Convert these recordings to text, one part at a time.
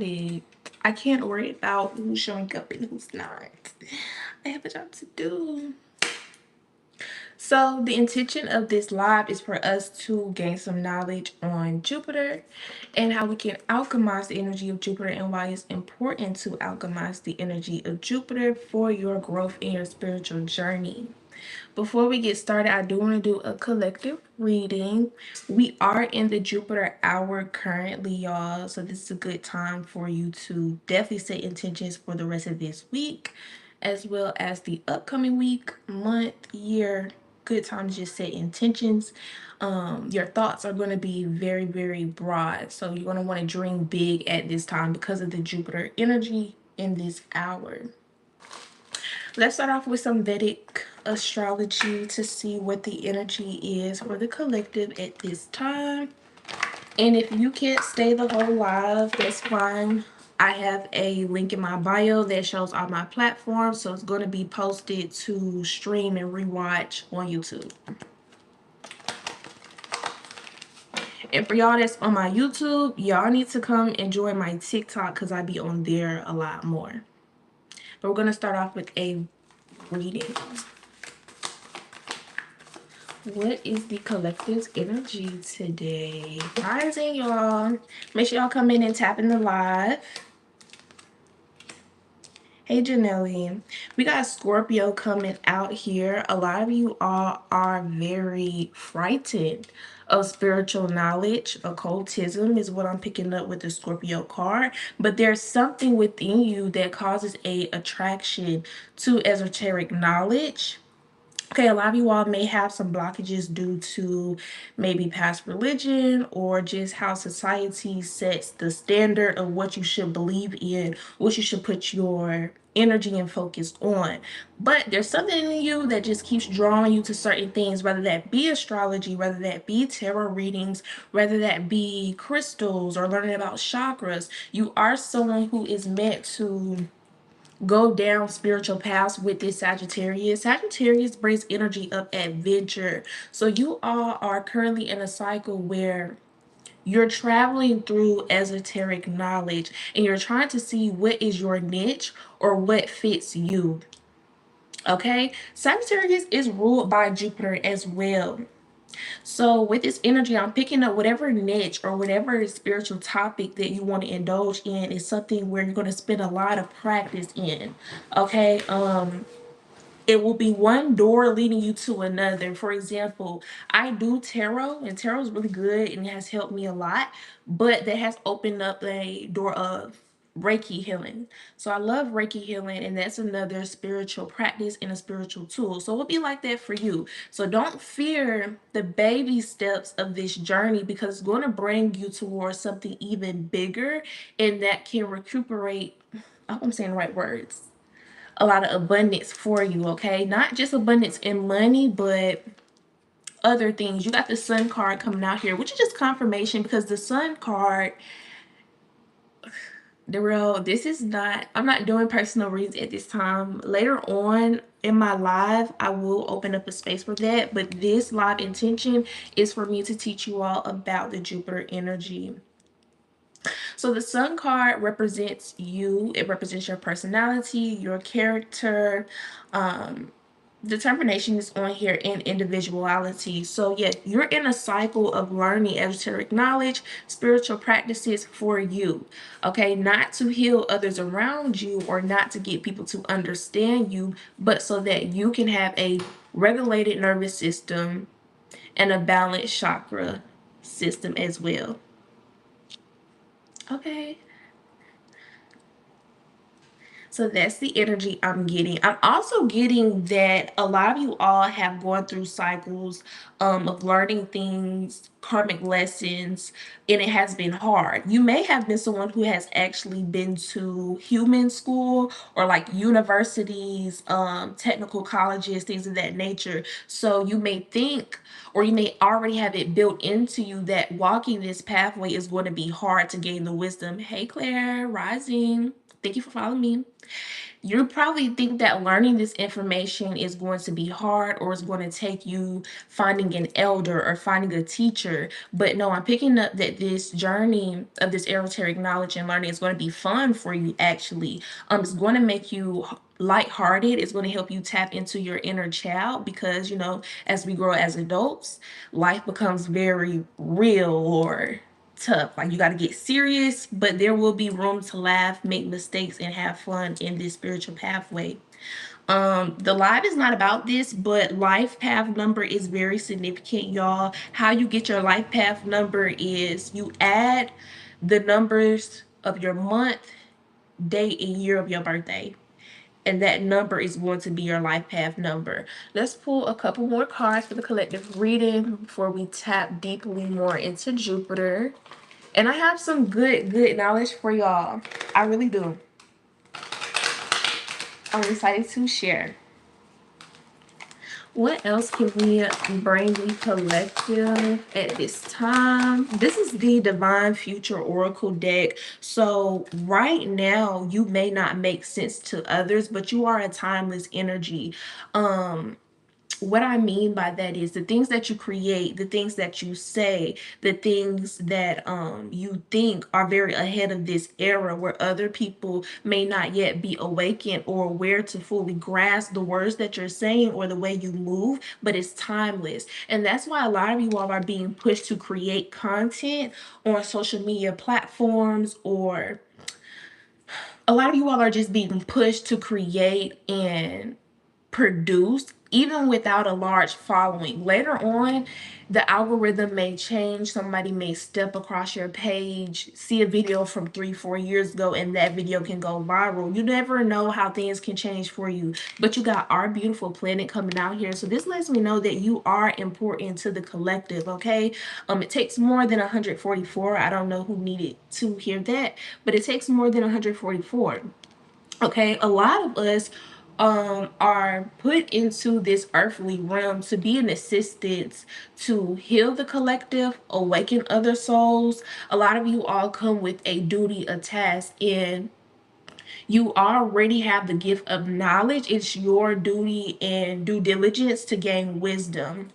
I can't worry about who's showing up and who's not. I have a job to do. So the intention of this live is for us to gain some knowledge on Jupiter and how we can alchemize the energy of Jupiter and why it's important to alchemize the energy of Jupiter for your growth in your spiritual journey. Before we get started, I do want to do a collective reading. We are in the Jupiter hour currently, y'all. So this is a good time for you to definitely set intentions for the rest of this week, as well as the upcoming week, month, year. Good time to just set intentions. Your thoughts are going to be very, very broad. So you're going to want to dream big at this time because of the Jupiter energy in this hour. Let's start off with some Vedic astrology to see what the energy is for the collective at this time. And if you can't stay the whole live, that's fine. I have a link in my bio that shows all my platforms, so it's going to be posted to stream and rewatch on YouTube. And for y'all that's on my YouTube, y'all need to come and join my TikTok because I be on there a lot more. But we're going to start off with a reading. What is the collective's energy today? Rising, y'all. Make sure y'all come in and tap in the live. Hey, Janelle. We got Scorpio coming out here. A lot of you all are very frightened of spiritual knowledge. Occultism is what I'm picking up with the Scorpio card. But there's something within you that causes a attraction to esoteric knowledge. Okay, a lot of you all may have some blockages due to maybe past religion or just how society sets the standard of what you should believe in, what you should put your energy and focus on. But there's something in you that just keeps drawing you to certain things, whether that be astrology, whether that be tarot readings, whether that be crystals or learning about chakras. You are someone who is meant to go down spiritual paths with this Sagittarius. Sagittarius brings energy of adventure. So you all are currently in a cycle where you're traveling through esoteric knowledge and you're trying to see what is your niche or what fits you. Okay, Sagittarius is ruled by Jupiter as well. So with this energy, I'm picking up whatever niche or whatever spiritual topic that you want to indulge in is something where you're going to spend a lot of practice in. Okay. It will be one door leading you to another. For example, I do tarot, and tarot is really good and it has helped me a lot, but that has opened up a door of Reiki healing. So I love Reiki healing, and that's another spiritual practice and a spiritual tool. So it'll be like that for you. So don't fear the baby steps of this journey because it's going to bring you towards something even bigger and that can recuperate. I hope I'm saying the right words, a lot of abundance for you, okay? Not just abundance in money, but other things. You got the Sun card coming out here, which is just confirmation because the Sun card, this is not, I'm not doing personal reads at this time. Later on in my live, I will open up a space for that, but this live intention is for me to teach you all about the Jupiter energy. So the Sun card represents you. It represents your personality, your character. Determination is on here, and individuality. So yeah, you're in a cycle of learning esoteric knowledge, spiritual practices for you. Okay, not to heal others around you or not to get people to understand you, but so that you can have a regulated nervous system and a balanced chakra system as well. Okay. So that's the energy I'm getting. I'm also getting that a lot of you all have gone through cycles of learning things, karmic lessons, and it has been hard. You may have been someone who has actually been to human school or like universities, technical colleges, things of that nature. So you may think, or you may already have it built into you that walking this pathway is going to be hard to gain the wisdom. Hey, Claire, rising. Thank you for following me. You probably think that learning this information is going to be hard or it's going to take you finding an elder or finding a teacher. But no, I'm picking up that this journey of this esoteric knowledge and learning is going to be fun for you actually. It's going to make you lighthearted. It's going to help you tap into your inner child because, as we grow as adults, life becomes very real or tough. Like you got to get serious, but there will be room to laugh, make mistakes, and have fun in this spiritual pathway. The live is not about this, but life path number is very significant, y'all. How you get your life path number is you add the numbers of your month, date, and year of your birthday. And that number is going to be your life path number. Let's pull a couple more cards for the collective reading before we tap deeply more into Jupiter. And I have some good knowledge for y'all. I really do. I'm excited to share. What else can we bring the collective at this time? This is the Divine Future Oracle deck. So right now, you may not make sense to others, but you are a timeless energy. What I mean by that is the things that you create, the things that you say, the things that you think are very ahead of this era where other people may not yet be awakened or aware to fully grasp the words that you're saying or the way you move, but it's timeless. And that's why a lot of you all are being pushed to create content on social media platforms, or a lot of you all are just being pushed to create and produced even without a large following. Later on, the algorithm may change. Somebody may step across your page, see a video from 3-4 years ago, and that video can go viral. You never know how things can change for you. But you got our beautiful planet coming out here, so this lets me know that you are important to the collective. Okay, it takes more than 144. I don't know who needed to hear that, but it takes more than 144. Okay, a lot of us are put into this earthly realm to be an assistance to heal the collective, awaken other souls. A lot of you all come with a duty, a task, and you already have the gift of knowledge. It's your duty and due diligence to gain wisdom.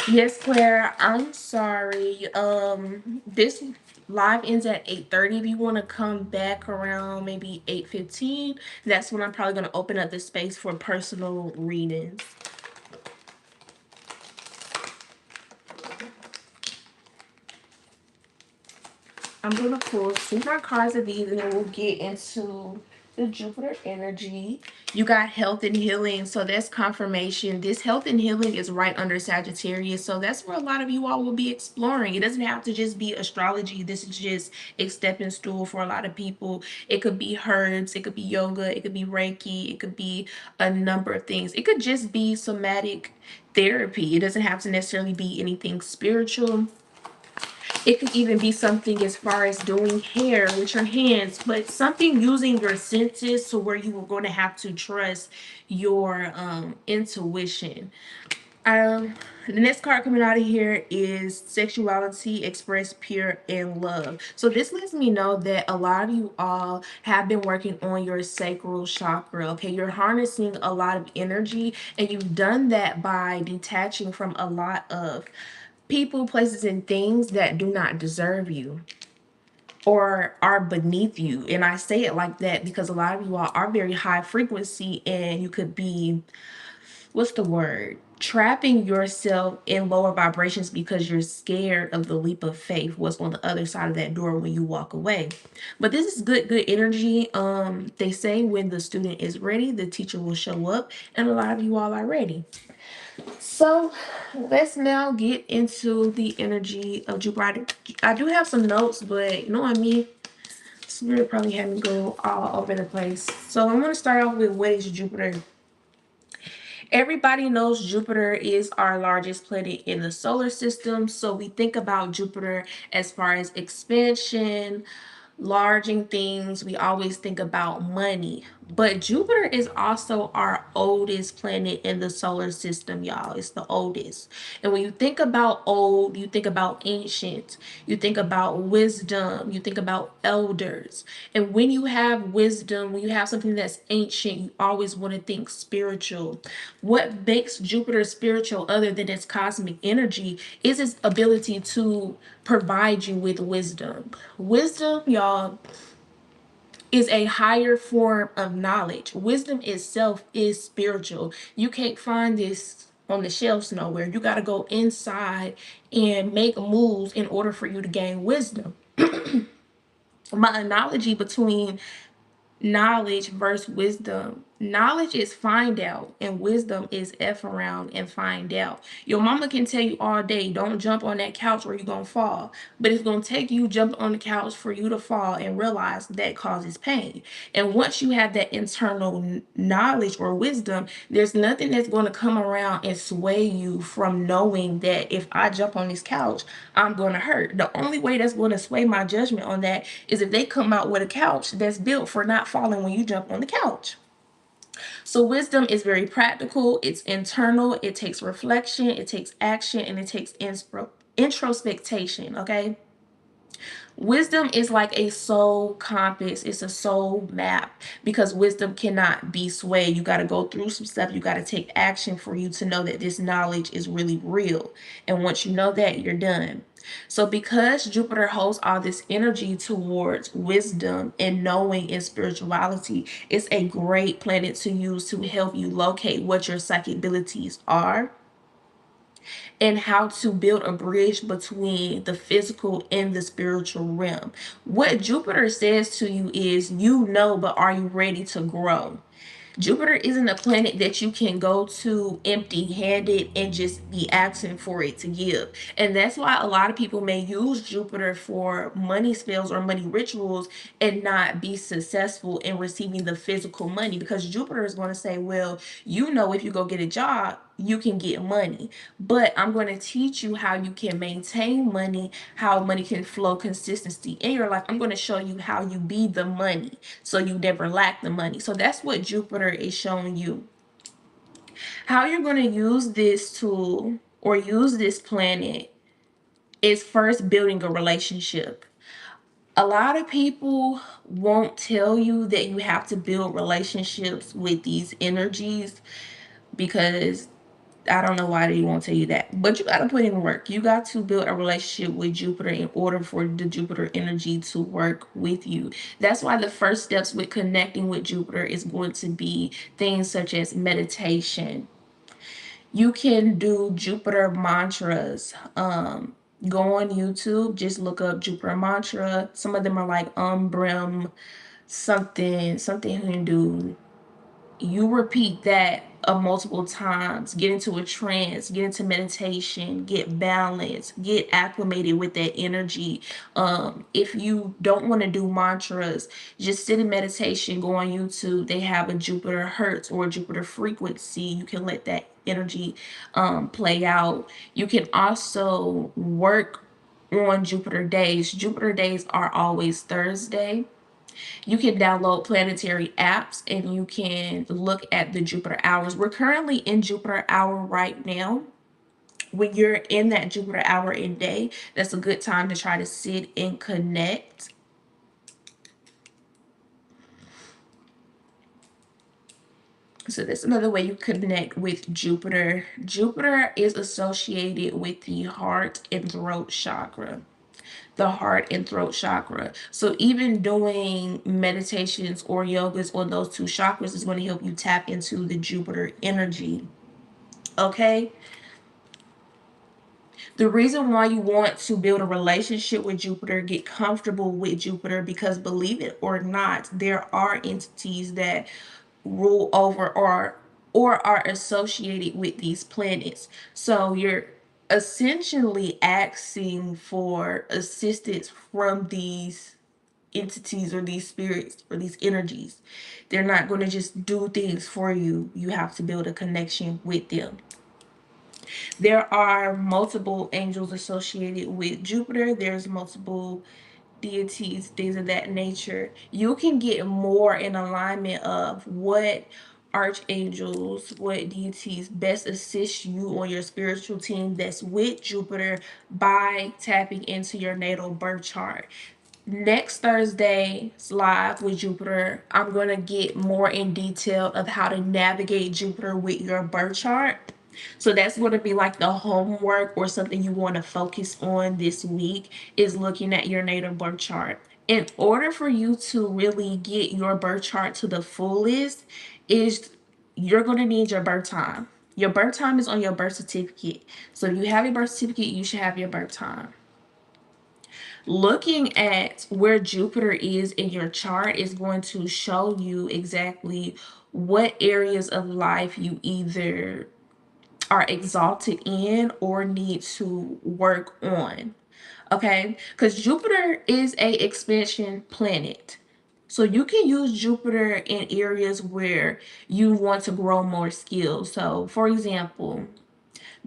Yes, Claire, I'm sorry. This live ends at 8:30. If you want to come back around maybe 8:15, that's when I'm probably going to open up the space for personal readings. I'm going to pull 2 more cards of these and then we'll get into the Jupiter energy. You got health and healing, so that's confirmation. This health and healing is right under Sagittarius, so that's where a lot of you all will be exploring. It doesn't have to just be astrology. This is just a stepping stool for a lot of people. It could be herbs, it could be yoga, it could be Reiki, it could be a number of things. It could just be somatic therapy. It doesn't have to necessarily be anything spiritual. It could even be something as far as doing hair with your hands, but something using your senses to where you are going to have to trust your intuition. Um, the next card coming out of here is sexuality expressed pure in love. So this lets me know that a lot of you all have been working on your sacral chakra. Okay, you're harnessing a lot of energy, and you've done that by detaching from a lot of people, places, and things that do not deserve you or are beneath you. And I say it like that because a lot of you all are very high frequency, and you could be, what's the word? Trapping yourself in lower vibrations because you're scared of the leap of faith, what's on the other side of that door when you walk away. But this is good energy. They say when the student is ready, the teacher will show up, and a lot of you all are ready. So let's now get into the energy of Jupiter. I do have some notes, but you know what I mean? Spirit probably had me go all over the place. So I'm going to start off with what is Jupiter. Everybody knows Jupiter is our largest planet in the solar system. So we think about Jupiter as far as expansion, larging things. We always think about money. But Jupiter is also our oldest planet in the solar system, y'all. It's the oldest. And when you think about old, you think about ancient, you think about wisdom, you think about elders. And when you have wisdom, when you have something that's ancient, you always want to think spiritual. What makes Jupiter spiritual, other than its cosmic energy, is its ability to provide you with wisdom. Wisdom, y'all, is a higher form of knowledge. Wisdom itself is spiritual. You can't find this on the shelves nowhere. You got to go inside and make moves in order for you to gain wisdom. My analogy between knowledge versus wisdom. Knowledge is find out, and wisdom is F around and find out. Your mama can tell you all day, don't jump on that couch or you're gonna fall. But it's gonna take you jumping on the couch for you to fall and realize that causes pain. And once you have that internal knowledge or wisdom, there's nothing that's gonna come around and sway you from knowing that if I jump on this couch, I'm gonna hurt. The only way that's gonna sway my judgment on that is if they come out with a couch that's built for not falling when you jump on the couch. So wisdom is very practical, it's internal, it takes reflection, it takes action, and it takes introspection, okay? Wisdom is like a soul compass. It's a soul map because wisdom cannot be swayed. You got to go through some stuff. You got to take action for you to know that this knowledge is really real. And once you know that, you're done. So, because Jupiter holds all this energy towards wisdom and knowing and spirituality, it's a great planet to use to help you locate what your psychic abilities are and how to build a bridge between the physical and the spiritual realm. What Jupiter says to you is, you know, but are you ready to grow? Jupiter isn't a planet that you can go to empty handed and just be asking for it to give. And that's why a lot of people may use Jupiter for money spells or money rituals and not be successful in receiving the physical money, because Jupiter is going to say, well, you know, if you go get a job, you can get money. But I'm going to teach you how you can maintain money, how money can flow consistency in your life. I'm going to show you how you be the money so you never lack the money. So that's what Jupiter is showing you. How you're going to use this tool or use this planet is first building a relationship. A lot of people won't tell you that you have to build relationships with these energies because I don't know why they won't tell you that, but you got to put in work. You got to build a relationship with Jupiter in order for the Jupiter energy to work with you. That's why the first steps with connecting with Jupiter is going to be things such as meditation. You can do Jupiter mantras. Go on YouTube, just look up Jupiter mantra. Some of them are like Brem, something Hindu. You repeat that multiple times, get into a trance, get into meditation, get balanced, get acclimated with that energy. If you don't want to do mantras, just sit in meditation, go on YouTube. They have a Jupiter hertz or a Jupiter frequency. You can let that energy play out. You can also work on Jupiter days. Jupiter days are always Thursday. You can download planetary apps and you can look at the Jupiter hours. We're currently in Jupiter hour right now. When you're in that Jupiter hour and day, that's a good time to try to sit and connect. So that's another way you connect with Jupiter. Jupiter is associated with the heart and throat chakra. The heart and throat chakra. So even doing meditations or yogas on those two chakras is going to help you tap into the Jupiter energy. Okay? The reason why you want to build a relationship with Jupiter, get comfortable with Jupiter, because believe it or not, there are entities that rule over or are associated with these planets. So you're essentially asking for assistance from these entities or these spirits or these energies. They're not going to just do things for you. You have to build a connection with them. There are multiple angels associated with Jupiter. There's multiple deities, things of that nature, you can get more in alignment of what archangels, what deities best assist you on your spiritual team that's with Jupiter by tapping into your natal birth chart. Next Thursday's live with Jupiter, I'm going to get more in detail of how to navigate Jupiter with your birth chart. So that's going to be like the homework or something you want to focus on this week is looking at your natal birth chart. In order for you to really get your birth chart to the fullest, is you're going to need your birth time. Your birth time is on your birth certificate. So if you have your birth certificate, you should have your birth time. Looking at where Jupiter is in your chart is going to show you exactly what areas of life you either are exalted in or need to work on. Okay, because Jupiter is a expansion planet. So you can use Jupiter in areas where you want to grow more skills. So for example,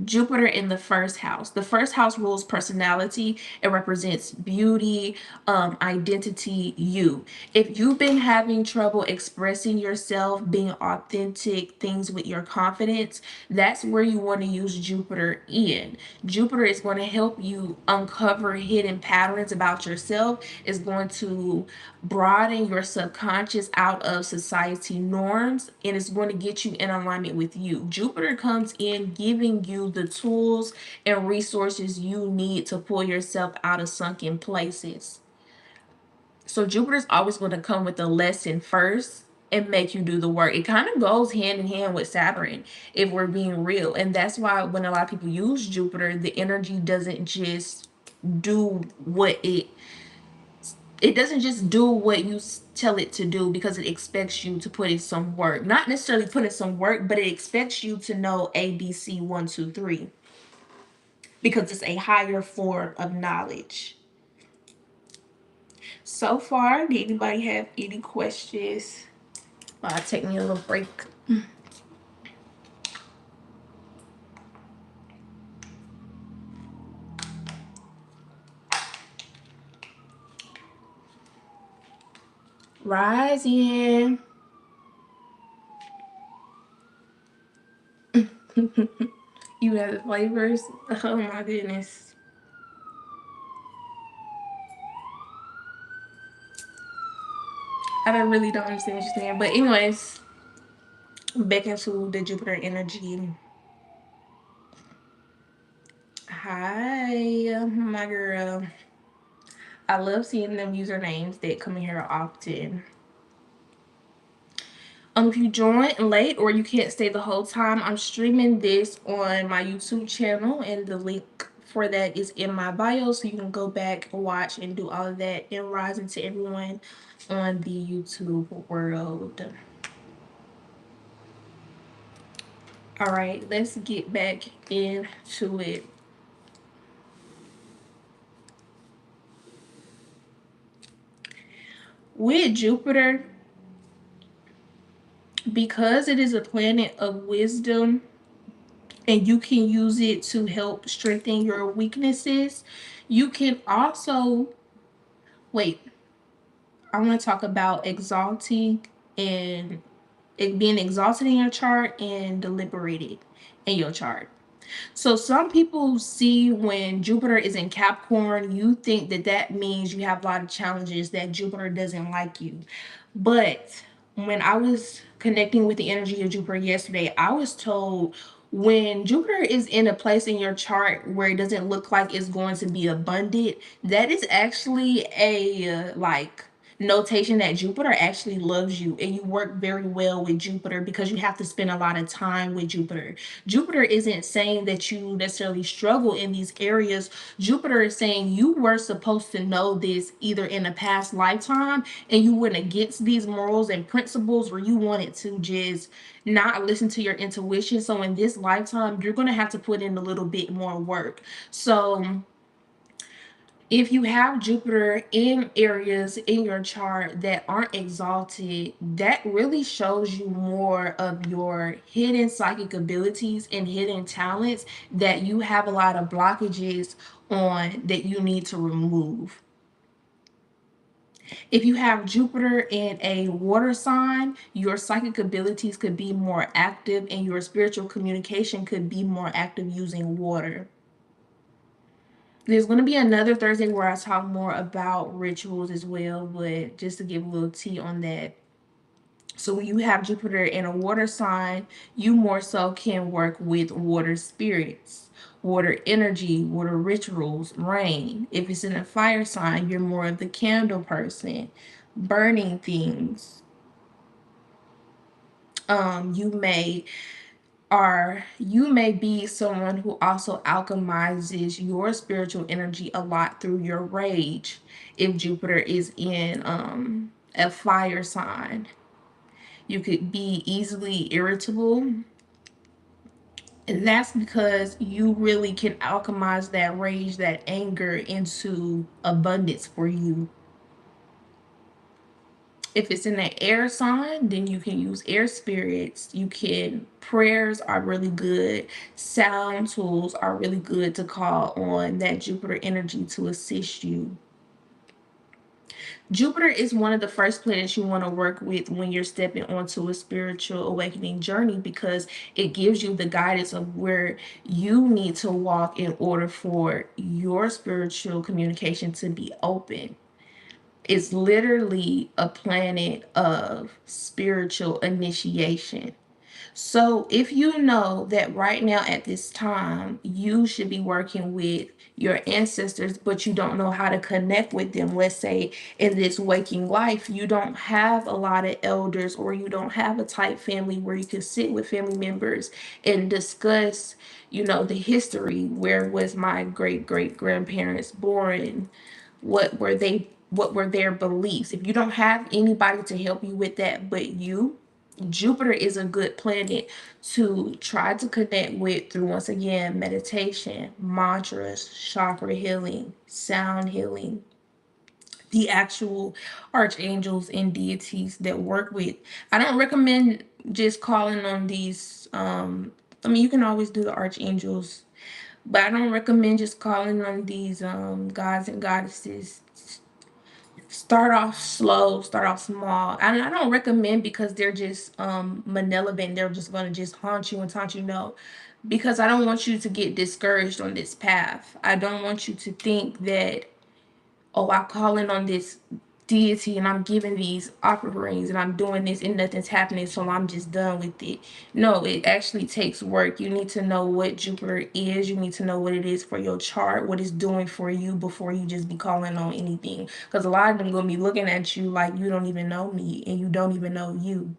Jupiter in the first house. The first house rules personality. It represents beauty, identity, you. If you've been having trouble expressing yourself, being authentic, things with your confidence, that's where you want to use Jupiter in. Jupiter is going to help you uncover hidden patterns about yourself. It's going to broaden your subconscious out of society norms, and it's going to get you in alignment with you. Jupiter comes in giving you the tools and resources you need to pull yourself out of sunken places. So Jupiter's always going to come with a lesson first and make you do the work. It kind of goes hand in hand with Saturn, if we're being real. And that's why when a lot of people use Jupiter, the energy doesn't just do what it doesn't just do what you tell it to do, because it expects you to put in some work. Not necessarily put in some work, but it expects you to know ABC 1, 2, 3, because it's a higher form of knowledge. So far, did anybody have any questions? I'll take me a little break. Rise in. You have the flavors. Oh my goodness. I really don't understand what you're saying. But anyways, back into the Jupiter energy. Hi, my girl. I love seeing them usernames that come in here often. If you join late or you can't stay the whole time, I'm streaming this on my YouTube channel, and the link for that is in my bio, so you can go back, watch, and do all of that. And rising to everyone on the YouTube world. All right, let's get back into it. With Jupiter, because it is a planet of wisdom and you can use it to help strengthen your weaknesses, you can also wait. I want to talk about exalting and it being exalted in your chart and deliberated in your chart. So some people see when Jupiter is in Capricorn, you think that that means you have a lot of challenges, that Jupiter doesn't like you. But when I was connecting with the energy of Jupiter yesterday, I was told when Jupiter is in a place in your chart where it doesn't look like it's going to be abundant, that is actually a like notation that Jupiter actually loves you and you work very well with Jupiter, because you have to spend a lot of time with Jupiter. Jupiter isn't saying that you necessarily struggle in these areas. Jupiter is saying you were supposed to know this either in a past lifetime and you went against these morals and principles, or you wanted to just not listen to your intuition. So in this lifetime, you're going to have to put in a little bit more work. So if you have Jupiter in areas in your chart that aren't exalted, that really shows you more of your hidden psychic abilities and hidden talents that you have a lot of blockages on that you need to remove. If you have Jupiter in a water sign, your psychic abilities could be more active and your spiritual communication could be more active using water. There's going to be another Thursday where I talk more about rituals as well, but just to give a little tea on that. So when you have Jupiter in a water sign, you more so can work with water spirits, water energy, water rituals, rain. If it's in a fire sign, you're more of the candle person, burning things. You may you may be someone who also alchemizes your spiritual energy a lot through your rage if Jupiter is in a fire sign. You could be easily irritable, and that's because you really can alchemize that rage, that anger into abundance for you. If it's in an air sign, then you can use air spirits. You can, prayers are really good. Sound tools are really good to call on that Jupiter energy to assist you. Jupiter is one of the first planets you want to work with when you're stepping onto a spiritual awakening journey because it gives you the guidance of where you need to walk in order for your spiritual communication to be open. It's literally a planet of spiritual initiation. So, if you know that right now at this time you should be working with your ancestors, but you don't know how to connect with them, let's say in this waking life, you don't have a lot of elders or you don't have a tight family where you can sit with family members and discuss, the history. Where was my great great grandparents born? What were their beliefs? If you don't have anybody to help you with that but you, Jupiter is a good planet to try to connect with through, once again, meditation, mantras, chakra healing, sound healing, the actual archangels and deities that work with. I don't recommend just calling on these. I mean, you can always do the archangels, but I don't recommend just calling on these gods and goddesses. Start off slow, start off small. I don't recommend because they're just malevolent. They're just gonna just haunt you and taunt you. No, because I don't want you to get discouraged on this path. I don't want you to think that, oh, I'm calling on this deity and I'm giving these offerings and I'm doing this and nothing's happening, so I'm just done with it. No, it actually takes work. You need to know what Jupiter is. You need to know what it is for your chart, what it's doing for you before you just be calling on anything. Because a lot of them gonna be looking at you like you don't even know me and you don't even know you.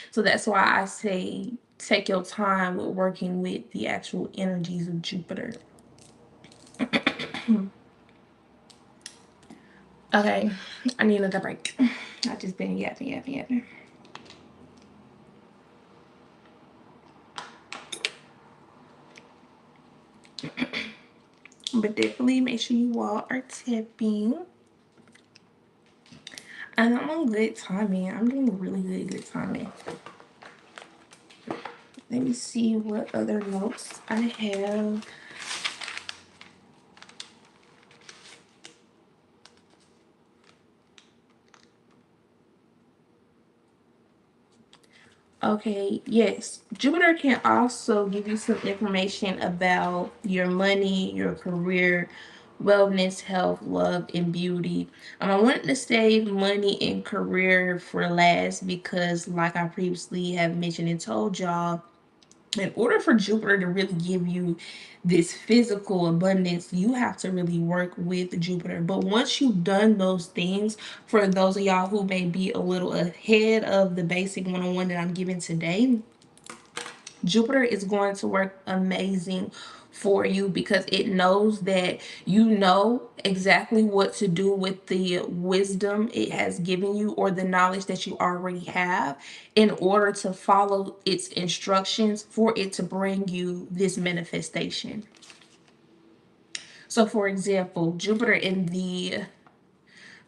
So that's why I say take your time with working with the actual energies of Jupiter. Okay, I need another break. I just been yapping. But definitely make sure you all are tipping. And I'm on good timing. I'm doing really good timing. Let me see what other notes I have. Okay, yes. Jupiter can also give you some information about your money, your career, wellness, health, love, and beauty. I wanted to save money and career for last because, like I previously have mentioned and told y'all, in order for Jupiter to really give you this physical abundance, you have to really work with Jupiter. But once you've done those things, for those of y'all who may be a little ahead of the basic 101 that I'm giving today, Jupiter is going to work amazing for you because it knows that you know exactly what to do with the wisdom it has given you or the knowledge that you already have in order to follow its instructions for it to bring you this manifestation. So, for example, Jupiter in the,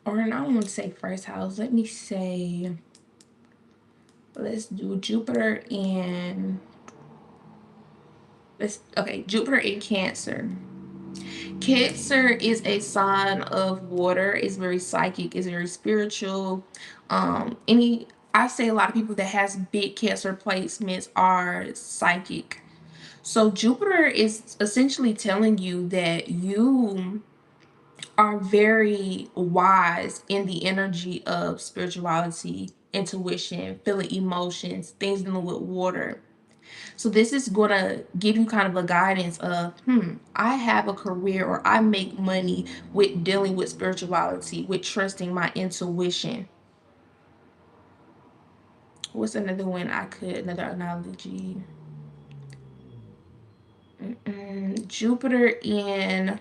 or I don't want to say first house, let me say, let's do Jupiter in, let's, okay, Jupiter in Cancer. Cancer is a sign of water. It's very psychic. It's very spiritual. Any I say a lot of people that has big Cancer placements are psychic. So Jupiter is essentially telling you that you are very wise in the energy of spirituality, intuition, feeling emotions, things dealing with water. So this is gonna give you kind of a guidance of, I have a career or I make money with dealing with spirituality, with trusting my intuition. What's another one another analogy? Jupiter in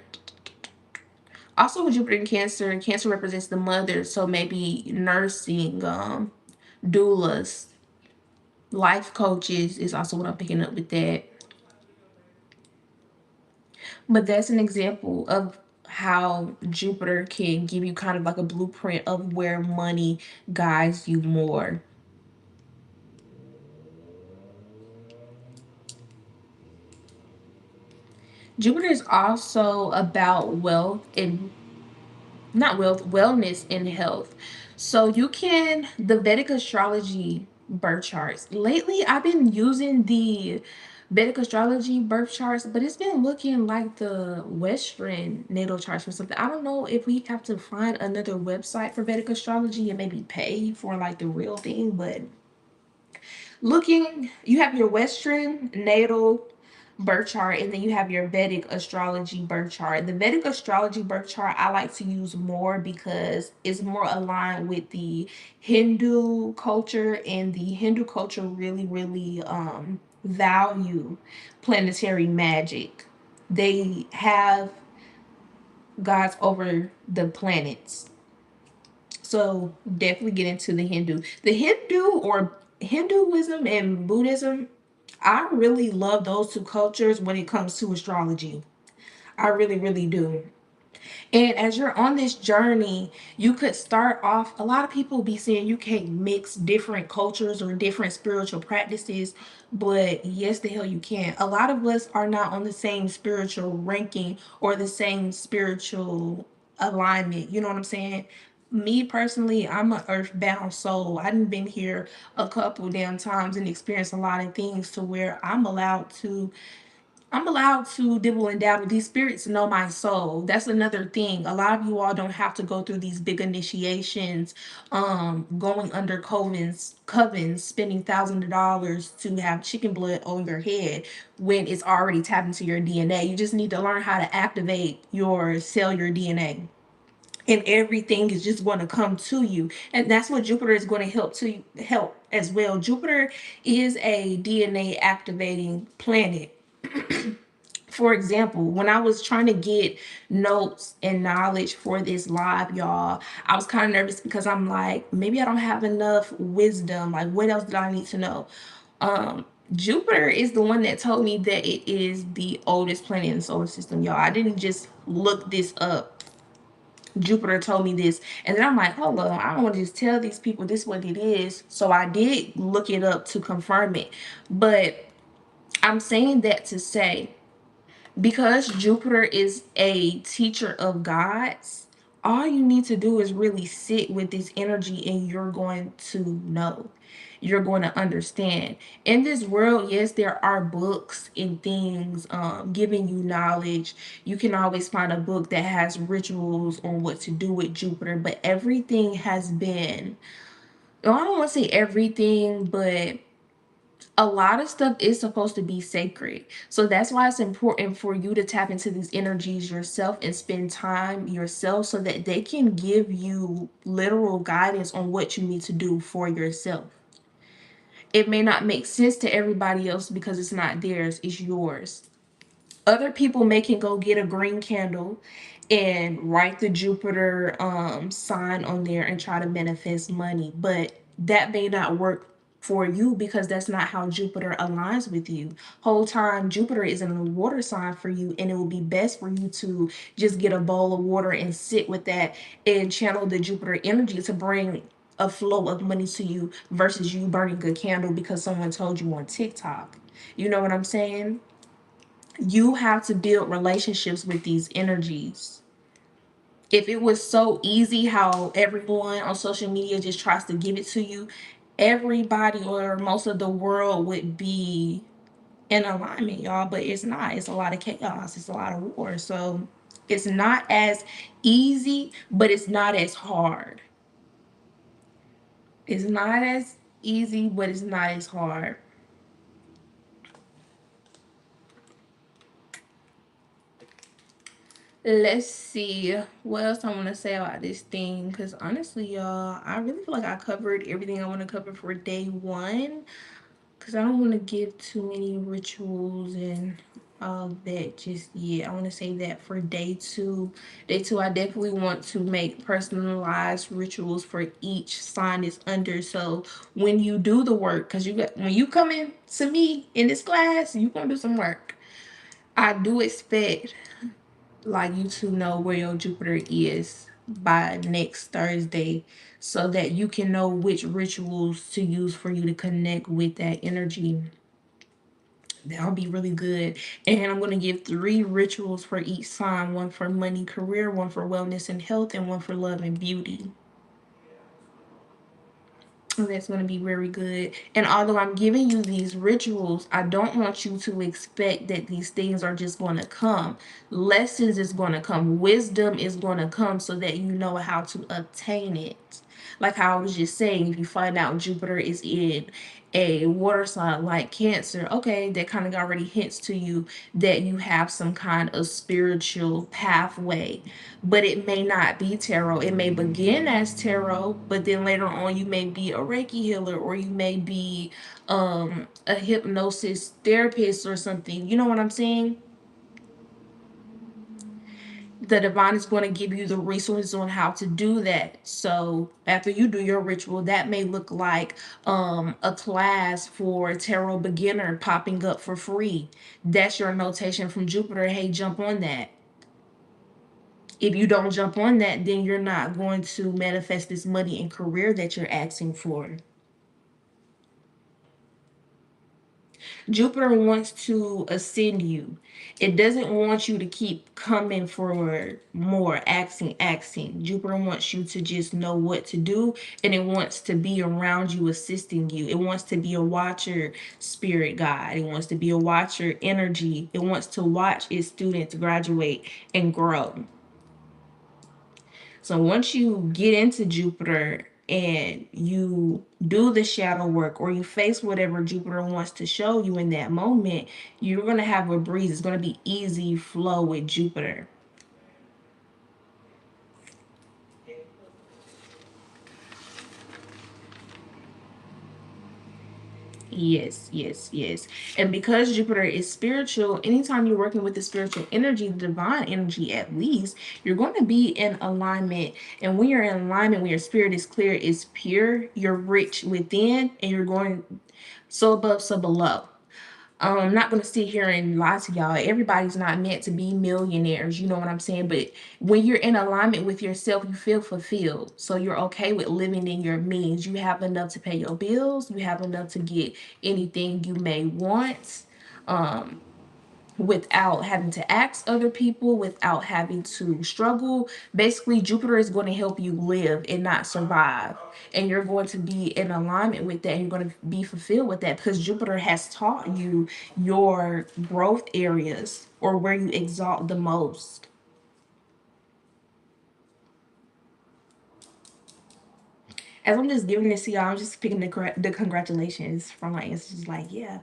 also with Jupiter in Cancer, Cancer represents the mother, so maybe nursing, doulas, life coaches is also what I'm picking up with that. But that's an example of how Jupiter can give you kind of like a blueprint of where money guides you more. Jupiter is also about wealth and not wealth, wellness and health. So you can the Vedic astrology birth charts. Lately, I've been using the Vedic astrology birth charts, but it's been looking like the Western natal charts or something. I don't know if we have to find another website for Vedic astrology and maybe pay for like the real thing, but looking, you have your Western natal birth chart and then you have your Vedic astrology birth chart. The Vedic astrology birth chart I like to use more because it's more aligned with the Hindu culture, and the Hindu culture really value planetary magic. They have gods over the planets. So definitely get into the Hindu. The Hindu or Hinduism and Buddhism, I really love those two cultures when it comes to astrology. I really do. And as you're on this journey, you could start off. A lot of people be saying you can't mix different cultures or different spiritual practices, but yes, the hell you can. A lot of us are not on the same spiritual ranking or the same spiritual alignment. You know what I'm saying? Me personally, I'm an earthbound soul. I done been here a couple damn times and experienced a lot of things to where I'm allowed to dibble and dabble. These spirits know my soul. That's another thing. A lot of you all don't have to go through these big initiations, going under covens, spending thousands of dollars to have chicken blood on your head when it's already tapped into your DNA. You just need to learn how to activate your cellular DNA. And everything is just going to come to you, and that's what Jupiter is going to help as well. Jupiter is a DNA activating planet. For example, when I was trying to get notes and knowledge for this live, y'all, I was kind of nervous because I'm like, maybe I don't have enough wisdom. Like, what else did I need to know? Jupiter is the one that told me that it is the oldest planet in the solar system, y'all. I didn't just look this up. Jupiter told me this, and then I'm like, hold on, I don't want to just tell these people this what it is. So I did look it up to confirm it. But I'm saying that to say, because Jupiter is a teacher of gods, all you need to do is really sit with this energy and you're going to know. You're going to understand. In this world, yes, there are books and things giving you knowledge. You can always find a book that has rituals on what to do with Jupiter, but everything has been, well, I don't want to say everything, but a lot of stuff is supposed to be sacred. So that's why it's important for you to tap into these energies yourself and spend time yourself so that they can give you literal guidance on what you need to do for yourself. It may not make sense to everybody else because it's not theirs, it's yours. Other people may can go get a green candle and write the Jupiter sign on there and try to manifest money, but that may not work for you because that's not how Jupiter aligns with you. Whole time Jupiter is in a water sign for you, and it will be best for you to just get a bowl of water and sit with that and channel the Jupiter energy to bring a flow of money to you versus you burning a candle because someone told you on TikTok. You know what I'm saying? You have to build relationships with these energies. If it was so easy how everyone on social media just tries to give it to you, everybody or most of the world would be in alignment, y'all. But it's not. It's a lot of chaos. It's a lot of war. So it's not as easy, but it's not as hard. It's not as easy, but it's not as hard. Let's see what else I want to say about this thing. Because honestly, y'all, I really feel like I covered everything I want to cover for day one. Because I don't want to give too many rituals and all that just yet. I want to say that for day two. Day two, I definitely want to make personalized rituals for each sign it's under. So when you do the work, because when you come in to me in this class, you're gonna do some work. I do expect like you to know where your Jupiter is by next Thursday so that you can know which rituals to use for you to connect with that energy. That'll be really good. And I'm going to give 3 rituals for each sign: one for money, career, one for wellness and health, and one for love and beauty. That's going to be very good. And although I'm giving you these rituals, I don't want you to expect that these things are just going to come. Lessons is going to come. Wisdom is going to come so that you know how to obtain it. Like how I was just saying, if you find out Jupiter is in a water sign like Cancer, okay, that kind of already hints to you that you have some kind of spiritual pathway. But it may not be tarot. It may begin as tarot, but then later on you may be a Reiki healer, or you may be a hypnosis therapist or something. You know what I'm saying? The divine is going to give you the resources on how to do that. So after you do your ritual, that may look like a class for tarot beginner popping up for free. That's your notation from Jupiter. Hey, jump on that. If you don't jump on that, then you're not going to manifest this money and career that you're asking for. Jupiter wants to ascend you. It doesn't want you to keep coming for more, asking. Jupiter wants you to just know what to do, and it wants to be around you, assisting you. It wants to be a watcher spirit guide. It wants to be a watcher energy. It wants to watch its students graduate and grow. So once you get into Jupiter and you do the shadow work, or you face whatever Jupiter wants to show you in that moment, you're going to have a breeze. It's going to be easy flow with Jupiter. Yes, yes, yes. And because Jupiter is spiritual, anytime you're working with the spiritual energy, the divine energy at least, you're going to be in alignment. And when you're in alignment, when your spirit is clear, is pure, you're rich within, and you're going so above, so below. I'm not gonna sit here and lie to y'all. Everybody's not meant to be millionaires, you know what I'm saying? But when you're in alignment with yourself, you feel fulfilled. So you're okay with living in your means. You have enough to pay your bills, you have enough to get anything you may want. Um, Without having to ask other people, without having to struggle. Basically, Jupiter is going to help you live and not survive. And you're going to be in alignment with that. And you're going to be fulfilled with that because Jupiter has taught you your growth areas or where you exalt the most. As I'm just giving this to y'all, I'm just picking the congratulations from my answers. Like, yeah,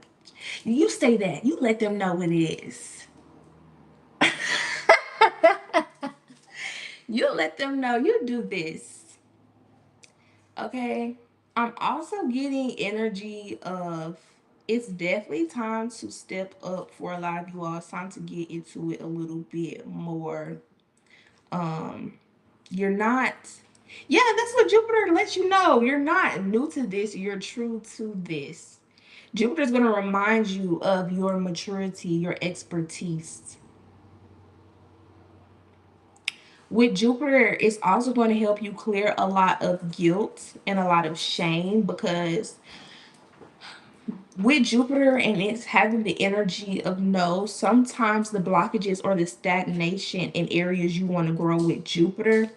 you say that. You let them know what it is. You let them know you do this. Okay. I'm also getting energy of it's definitely time to step up for a lot of you all. It's time to get into it a little bit more. Um, you're not, yeah, that's what Jupiter lets you know. You're not new to this, you're true to this. Jupiter's going to remind you of your maturity, your expertise. With Jupiter, it's also going to help you clear a lot of guilt and a lot of shame because With Jupiter and it's having the energy of no, sometimes the blockages or the stagnation in areas you want to grow with Jupiter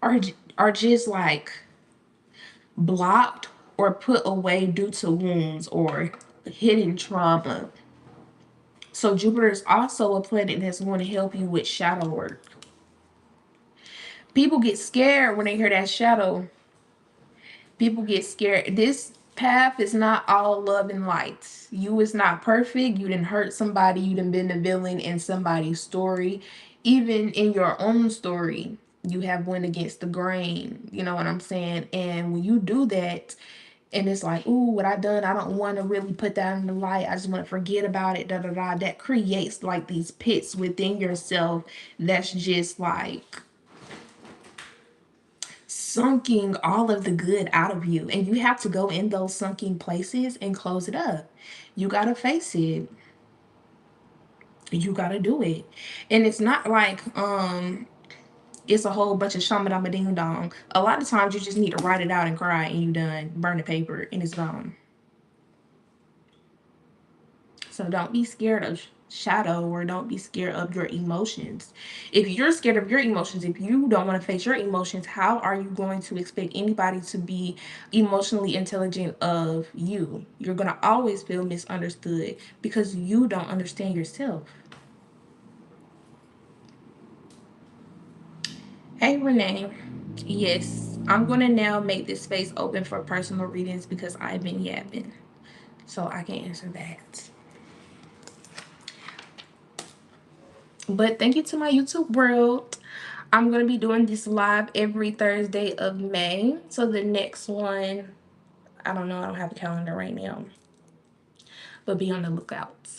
are are just like blocked or put away due to wounds or hidden trauma. So Jupiter is also a planet that's going to help you with shadow work. People get scared when they hear that shadow. People get scared. This path is not all love and light. You is not perfect. You didn't hurt somebody. You didn't been the villain in somebody's story. Even in your own story, you have went against the grain. You know what I'm saying? And when you do that, and it's like, ooh, what I done, I don't want to really put that in the light. I just want to forget about it. Da da da. That creates like these pits within yourself. That's just like sunking all of the good out of you, and you have to go in those sunken places and close it up. You got to face it. You got to do it. And it's not like it's a whole bunch of shamadama ding dong. A lot of times you just need to write it out and cry, and you done burn the paper and it's gone. So don't be scared of shadow, or don't be scared of your emotions. If you're scared of your emotions, if you don't want to face your emotions, how are you going to expect anybody to be emotionally intelligent of you? You're going to always feel misunderstood because you don't understand yourself. Hey, Renee. Yes, I'm going to now make this space open for personal readings because I've been yapping. So I can answer that. But thank you to my YouTube world. I'm going to be doing this live every Thursday of May. So the next one, I don't know, I don't have a calendar right now. But be on the lookout.